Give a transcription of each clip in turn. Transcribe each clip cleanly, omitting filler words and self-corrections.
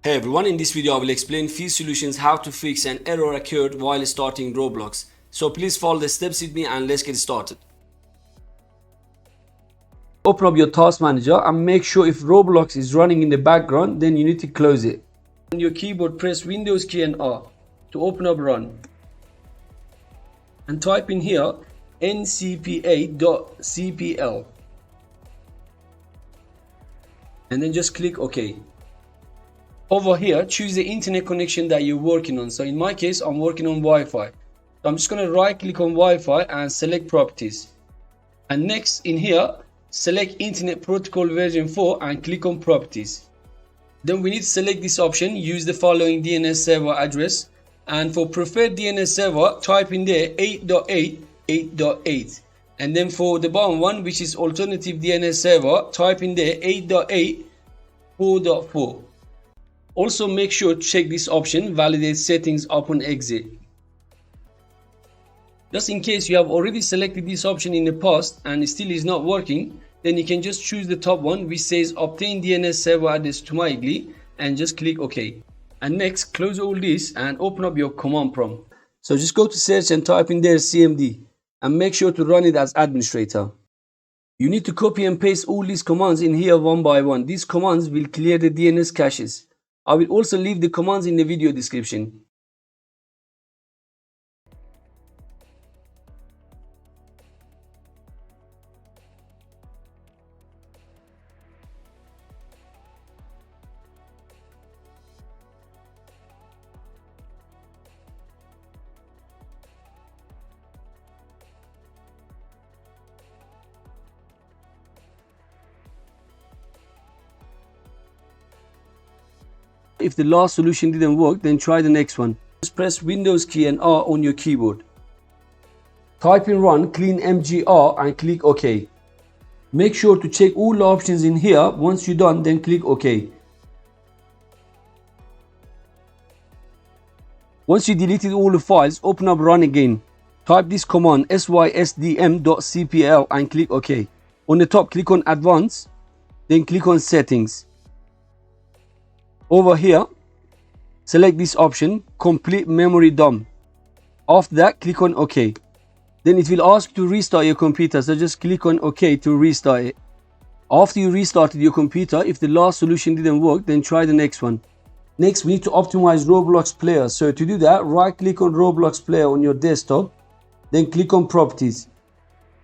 Hey everyone, in this video I will explain few solutions how to fix an error occurred while starting Roblox. So please follow the steps with me and let's get started. Open up your task manager and make sure if Roblox is running in the background, then you need to close it. On your keyboard, press Windows key and R to open up Run. And type in here ncpa.cpl. And then just click OK. Over here, choose the internet connection that you're working on. So in my case, I'm working on Wi-Fi. So I'm just going to right click on Wi-Fi and select properties. And next in here, select Internet Protocol version 4 and click on properties. Then we need to select this option, use the following DNS server address. And for preferred DNS server, type in there 8.8.8.8. And then for the bottom one, which is alternative DNS server, type in there 8.8.4.4. Also make sure to check this option, validate settings upon exit. Just in case you have already selected this option in the past and it still is not working, then you can just choose the top one which says obtain DNS server address automatically and just click OK. And next, close all this and open up your command prompt. So just go to search and type in there CMD and make sure to run it as administrator. You need to copy and paste all these commands in here one by one. These commands will clear the DNS caches. I will also leave the commands in the video description. If the last solution didn't work, then try the next one. Just press Windows key and R on your keyboard. Type in run clean mgr and click OK. Make sure to check all the options in here. Once you're done, then click OK. Once you deleted all the files, open up run again. Type this command sysdm.cpl and click OK. On the top, click on advanced, then click on settings. Over here, select this option, complete memory dump. After that, click on OK. Then it will ask you to restart your computer, so just click on OK to restart it. After you restarted your computer, if the last solution didn't work, then try the next one. Next, we need to optimize Roblox player. So to do that, right click on Roblox player on your desktop, then click on properties.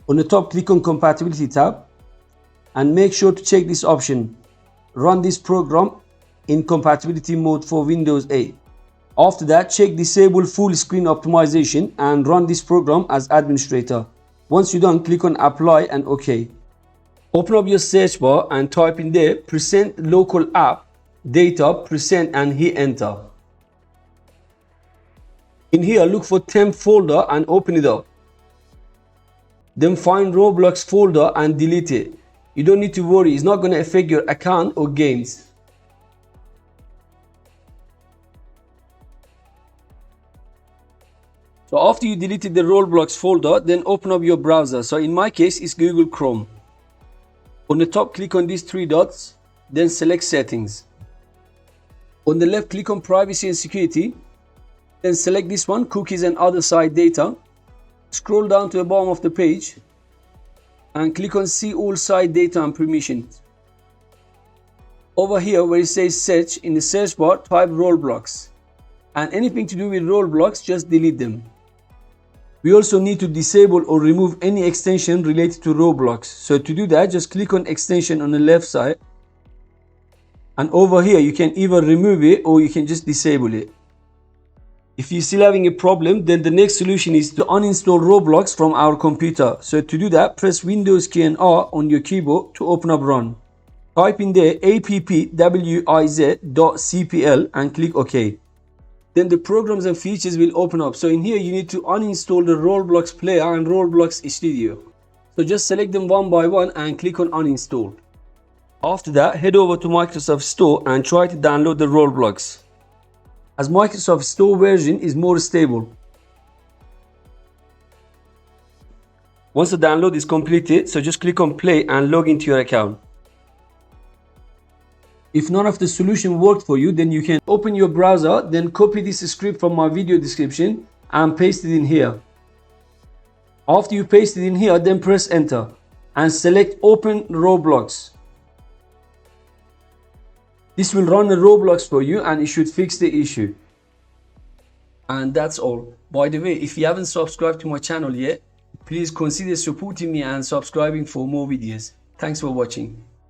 On the top, click on compatibility tab and make sure to check this option, run this program in compatibility mode for Windows 8. After that, check disable full screen optimization and run this program as administrator. Once you're done, click on apply and OK. Open up your search bar and type in there % local app data % and hit enter. In here, look for temp folder and open it up. Then find Roblox folder and delete it. You don't need to worry, it's not going to affect your account or games. So after you deleted the Roblox folder, then open up your browser. So in my case, it's Google Chrome. On the top, click on these three dots, then select settings. On the left, click on privacy and security, then select this one, cookies and other site data. Scroll down to the bottom of the page and click on see all site data and permissions. Over here where it says search, in the search bar, type Roblox. And anything to do with Roblox, just delete them. We also need to disable or remove any extension related to Roblox. So to do that, just click on extension on the left side. And over here, you can either remove it or you can just disable it. If you're still having a problem, then the next solution is to uninstall Roblox from our computer. So to do that, press Windows key and R on your keyboard to open up run. Type in there appwiz.cpl and click OK. Then the programs and features will open up. So in here, you need to uninstall the Roblox player and Roblox Studio. So just select them one by one and click on uninstall. After that, head over to Microsoft Store and try to download the Roblox, as Microsoft Store version is more stable. Once the download is completed, so just click on play and log into your account. If none of the solution worked for you, then you can open your browser, then copy this script from my video description and paste it in here. After you paste it in here, then press enter and select open Roblox. This will run the Roblox for you and it should fix the issue. And that's all. By the way, if you haven't subscribed to my channel yet, please consider supporting me and subscribing for more videos. Thanks for watching.